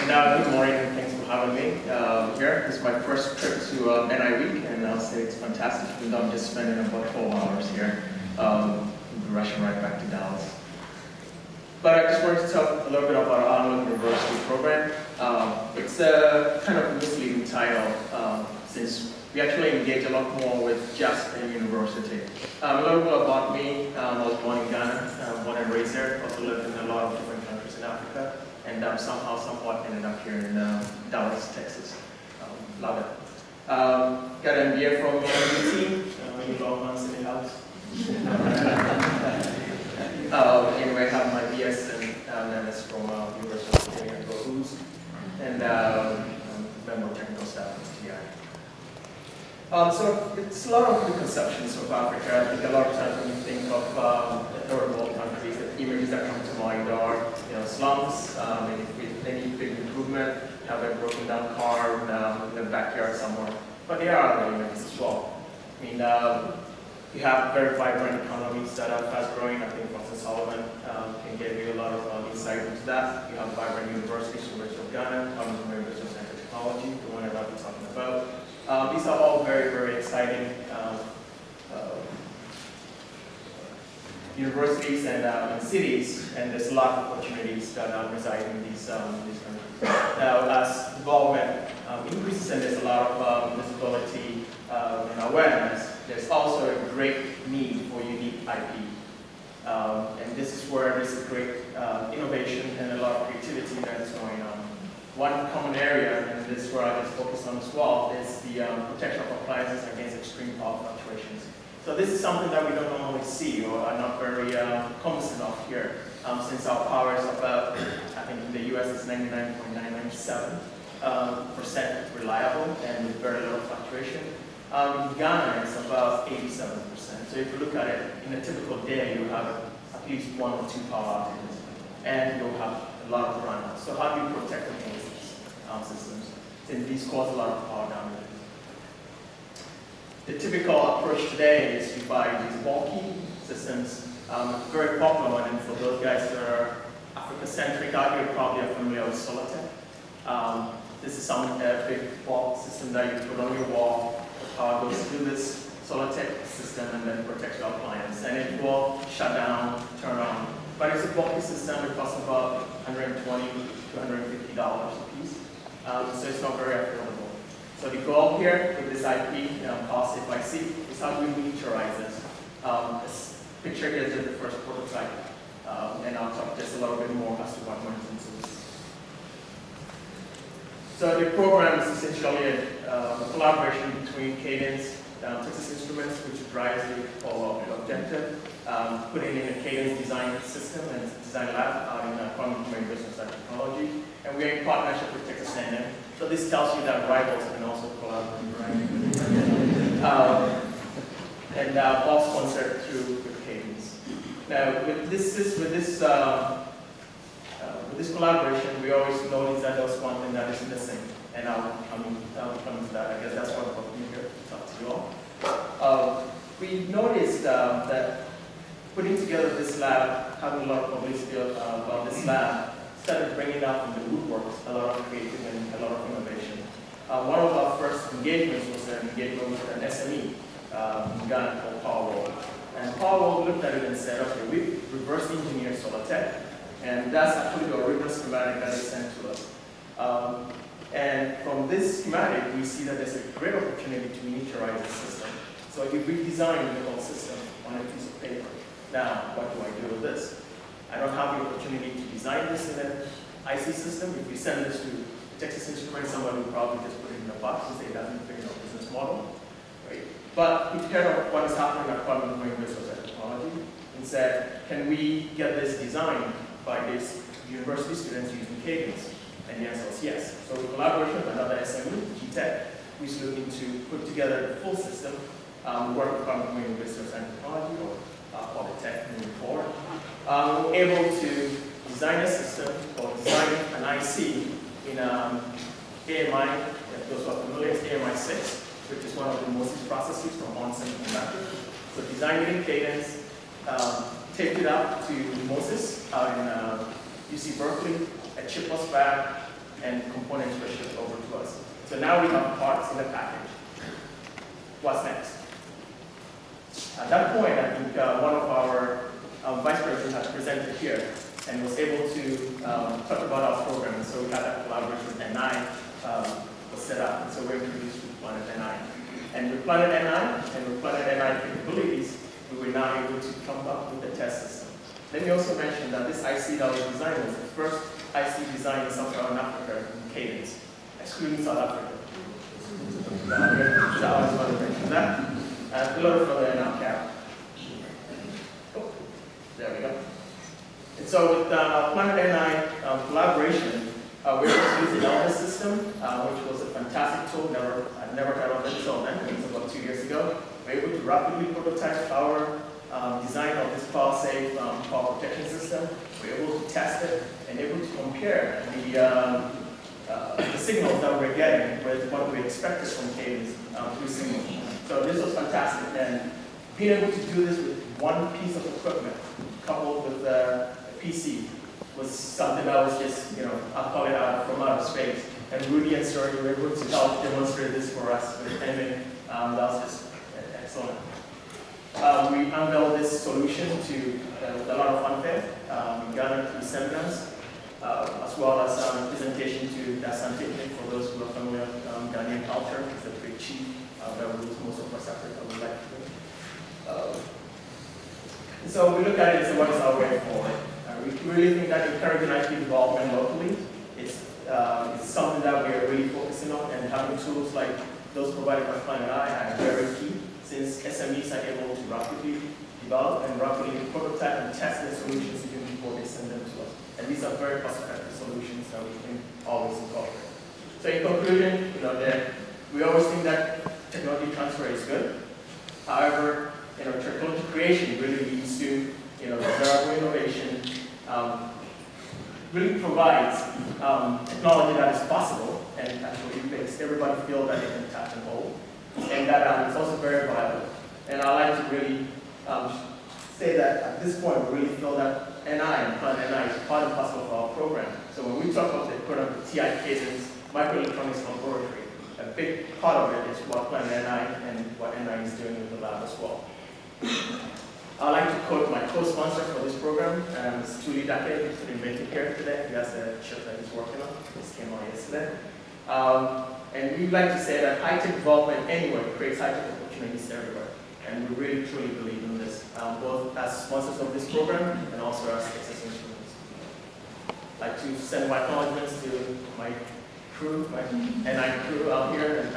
Good morning, and thanks for having me here. This is my first trip to NIWeek, and I'll say it's fantastic, even though I'm just spending about 12 hours here, rushing right back to Dallas. But I just wanted to talk a little bit about our NIWeek University program. It's a kind of misleading title, since we actually engage a lot more with just a university. A little bit about me. I was born in Ghana, born and raised there. Also lived in a lot of different countries in Africa, and somehow, somewhat ended up here in Dallas, Texas. Love it. Got an MBA from UT, any law ones in the house. Anyway, I have my BS and MS from University of Toulouse, and member of technical staff at TI. So it's a lot of preconceptions of Africa. I think a lot of times when you think of third world countries, the images that come to mind are slums, any big improvement, have a broken down car in the backyard somewhere. But there are other images as well. I mean, you have very vibrant economies that are fast growing. I think Professor Solomon can give you a lot of insight into that. You have vibrant universities, University of Ghana, University of Science and Technology, the one that I'll be talking about. These are all very, very exciting universities and cities, and there's a lot of opportunities that reside in these countries. Now, as development increases and there's a lot of visibility and awareness, there's also a great need for unique IP. And this is where there's a great innovation and a lot of creativity that is going on. One common area, and this is where I just focus on as well, is the protection of appliances against extreme power fluctuations. So this is something that we don't normally see or are not very cognizant of here, since our power is about, I think in the US it's 99.997% reliable and with very little fluctuation. In Ghana it's about 87%. So if you look at it, in a typical day you have at least 1 or 2 power outages, and you'll have a lot of runouts. So how do you protect against these systems, since these cause a lot of power damages? The typical approach today is you buy these bulky systems, very popular one, and for those guys that are Africa-centric out here, probably are familiar with Solatec. This is some big bulk system that you put on your wall. The power goes through this Solatec system and then protects your appliance, and it will shut down, turn on. But it's a bulky system. It costs about $120 to $150 a piece, so it's not very affordable. So the goal here with this IP, Power Safe IC, is how do we miniaturize this. This picture here is the first prototype, and I'll talk just a little bit more as to what went into this. So the program is essentially a collaboration between Cadence, Texas Instruments, which drives the whole objective, putting in a Cadence design system and design lab out in Quantum Computing and Technology, and we're in partnership with Texas A&M. So this tells you that rivals can also collaborate, right? And all sponsored through with Cadence. Now, with this collaboration, we always notice that there's one thing that is missing, and I'll come to that. I guess that's what brought me here to talk to you all. We noticed that putting together this lab, having a lot of publicity about this lab, started bringing up in the woodworks a lot of creativity and a lot of innovation. One of our first engagements was an engagement with an SME in Ghana called PowerWorld. And PowerWorld looked at it and said, okay, we reverse engineered Solatec, and that's actually the original schematic that they sent to us. And from this schematic, we see that there's a great opportunity to miniaturize the system. So if we design the whole system on a piece of paper, now what do I do with this? I don't have the opportunity to design this in an IC system. If we send this to Texas Instruments, somebody will probably just put it in a box and say it doesn't fit in our business model. Right? But we cared about what is happening at Quantum Computing and Technology and said, can we get this designed by these university students using Cadence? And the answer was yes. So in collaboration with another SME, G-Tech, we are looking to put together the full system, work with Quantum Computing and Technology, or Polytech moving forward. We were able to design a system or design an IC in AMI, those who are familiar, it's AMI 6, which is one of the most processes from ON Semiconductor. So designed it in Cadence, taped it up to Moses out in UC Berkeley, a chipless fab, and components were shipped over to us. So now we have parts in the package. What's next? At that point, I think one of our vice presidents had presented here and was able to talk about our program. And so we had that collaboration with NI was set up. And so we're introduced to PlanetNI. And with PlanetNI and with PlanetNI capabilities, we were now able to come up with a test system. Let me also mention that this IC that was designed was the first IC designed in Sub-Saharan Africa in cadence, excluding South Africa. So I just want to mention that. A little further in our cap. Oh, there we go. And so with PlanetNI collaboration, we were able to use the Elvis system, which was a fantastic tool. I'd never heard of it until then. It was about 2 years ago. We were able to rapidly prototype our design of this power-safe power protection system. We were able to test it and able to compare the signals that we're getting with what we expected from cadence through signals. So this was fantastic, and being able to do this with one piece of equipment coupled with a PC was something that was just, I'll call it from outer space. And Rudy and Suri were able to help demonstrate this for us with timing. That was just excellent. We unveiled this solution with a lot of fanfare. We gathered through seminars, as well as presentation to the scientific for those who are familiar with Ghanaian culture. It's a very cheap that rules most of West Africa would like to do. So we look at it and say, what is our way forward? We really think that encouraging IP development locally is something that we are really focusing on, and having tools like those provided by PlanetNI are very key, since SMEs are able to rapidly develop and rapidly prototype and test their solutions even before they send them to us. And these are very cost-effective solutions that we can always incorporate. So in conclusion, we always think that technology transfer is good. However, technology creation really leads to desirable innovation, really provides technology that is possible and actually makes everybody feel that they can touch and hold, and that it's also very viable. And I like to really say that at this point we really feel that NI and PlanetNI is part and parcel of our program. So when we talk about the program, TI cadence, microelectronics laboratory, a big part of it is what PlanetNI and what NI is doing in the lab as well. I'd like to quote my co-sponsor for this program, it's Tuli Dake, who's invented here today. He has a chip that he's working on. This came out yesterday. And we'd like to say that high-tech development anywhere creates high-tech opportunities everywhere. And we really, truly believe in this, both as sponsors of this program and also as success instruments. I'd like to send my acknowledgements to my crew, my NI crew out here, and